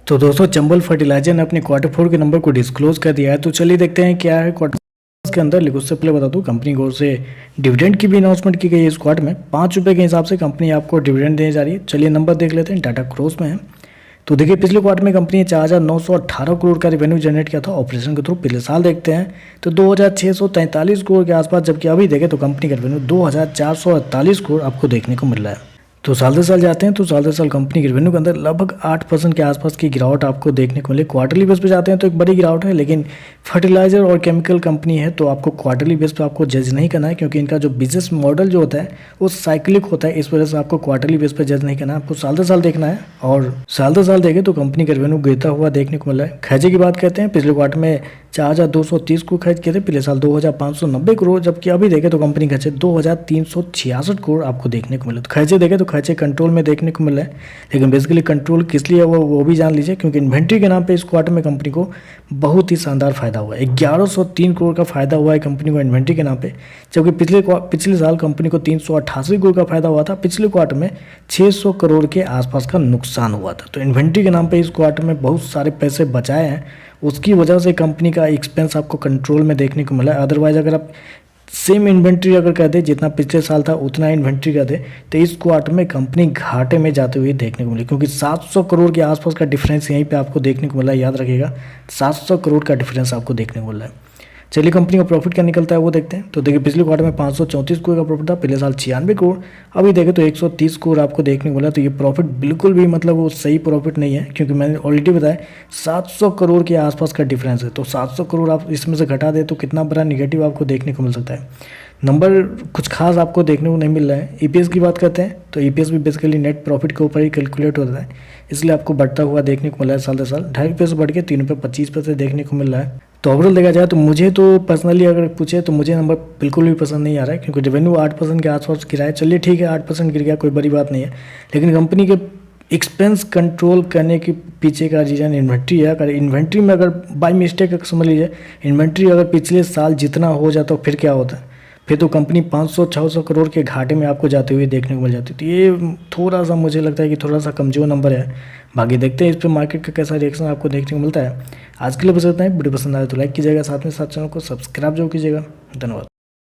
तो दोस्तों चंबल फर्टिलाइजर ने अपने क्वार्टर फोर के नंबर को डिस्क्लोज कर दिया है। तो चलिए देखते हैं क्या है क्वार्टर के अंदर। लेकिन उससे पहले बता दूं, कंपनी की ओर से डिविडेंड की भी अनाउंसमेंट की गई है। इस क्वार्टर में ₹5 के हिसाब से कंपनी आपको डिविडेंड देने जा रही है। चलिए नंबर देख लेते हैं, डाटा क्रॉस में है। तो देखिए पिछले क्वार्टर में कंपनी ने 4,918 करोड़ का रेवेन्यू जनरेट किया था ऑपरेशन के थ्रू। पिछले साल देखते हैं तो 2,643 करोड़ के आसपास, जबकि अभी देखें तो कंपनी का रेवेन्यू 2,448 करोड़ आपको देखने को मिल रहा है। तो साल दर साल जाते हैं तो साल दर साल कंपनी के रेवेन्यू के अंदर लगभग 8% के आसपास की गिरावट आपको देखने को मिले। क्वार्टरली बेस पे जाते हैं तो एक बड़ी गिरावट है, लेकिन फर्टिलाइजर और केमिकल कंपनी है तो आपको क्वार्टरली बेस पे आपको जज नहीं करना है, क्योंकि इनका जो बिजनेस मॉडल जो होता है वो साइक्लिक होता है। इस वजह से आपको क्वार्टरली बेस पे जज नहीं करना है, आपको साल दर साल देखना है। और साल दर साल देखें तो कंपनी का रेवेन्यू गिरता हुआ देखने को मिला है। खर्चे की बात करते हैं, पिछले क्वार्टर में 4,230 करोड़ खर्च किए थे, पिछले साल 2,590 करोड़, जबकि अभी देखें तो कंपनी खर्चे 2,366 करोड़ आपको देखने को मिले। तो खर्चे देखें तो खर्चे कंट्रोल में देखने को मिल रहा है, लेकिन बेसिकली कंट्रोल किस लिए हुआ वो भी जान लीजिए। क्योंकि इन्वेंट्री के नाम पे इस क्वार्टर में कंपनी को बहुत ही शानदार फायदा हुआ है। 1,103 करोड़ का फायदा हुआ है कंपनी को इन्वेंट्री के नाम पे, जबकि पिछले साल कंपनी को 388 करोड़ का फायदा हुआ था। पिछले क्वार्टर में 600 करोड़ के आसपास का नुकसान हुआ था। तो इन्वेंट्री के नाम पे इस क्वार्टर में बहुत सारे पैसे बचाए हैं, उसकी वजह से कंपनी का एक्सपेंस आपको कंट्रोल में देखने को मिला है। अदरवाइज अगर आप सेम इन्वेंट्री अगर कर दे जितना पिछले साल था उतना इन्वेंट्री कर दे तो इस क्वार्टर में कंपनी घाटे में जाते हुए देखने को मिली, क्योंकि 700 करोड़ के आसपास का डिफरेंस यहीं पे आपको देखने को मिला है। याद रखिएगा 700 करोड़ का डिफरेंस आपको देखने को मिला है। चलिए कंपनी का प्रॉफिट क्या निकलता है वो देखते हैं। तो देखिए पिछले क्वार्टर में 534 करोड़ का प्रॉफिट था, पिछले साल 96 करोड़, अभी देखें तो 130 करोड़ आपको देखने को मिला। तो ये प्रॉफिट बिल्कुल भी मतलब वो सही प्रॉफिट नहीं है, क्योंकि मैंने ऑलरेडी बताया 700 करोड़ के आसपास का डिफरेंस है। तो 700 करोड़ आप इसमें से घटा दे तो कितना बड़ा निगेटिव आपको देखने को मिल सकता है। नंबर कुछ खास आपको देखने को नहीं मिल रहा है। ईपीएस की बात करते हैं तो ईपीएस भी बेसिकली नेट प्रॉफिट के ऊपर ही कैलकुलेट होता है, इसलिए आपको बढ़ता हुआ देखने को मिला है साल दर साल। 2.5 बढ़ के 3 25 देखने को मिल रहा है। तो ओवरऑल देखा जाए तो मुझे तो पर्सनली अगर पूछे तो मुझे नंबर बिल्कुल भी पसंद नहीं आ रहा है, क्योंकि रेवेन्यू 8% के आसपास गिरा है। चलिए ठीक है 8% गिर गया, कोई बड़ी बात नहीं है, लेकिन कंपनी के एक्सपेंस कंट्रोल करने के पीछे का रीज़न इन्वेंट्री है। अगर इन्वेंट्री में अगर बाई मिस्टेक समझ लीजिए इन्वेंट्री अगर पिछले साल जितना हो जाता तो फिर क्या होता है, फिर तो कंपनी 500-600 करोड़ के घाटे में आपको जाते हुए देखने को मिल जाती। तो ये थोड़ा सा मुझे लगता है कि थोड़ा सा कमज़ोर नंबर है। बाकी देखते हैं इस पर मार्केट का कैसा रिएक्शन आपको देखने को मिलता है। आज के लिए बस इतना ही। वीडियो पसंद आए तो लाइक कीजिएगा, साथ में साथ चैनल को सब्सक्राइब जरूर कीजिएगा। धन्यवाद।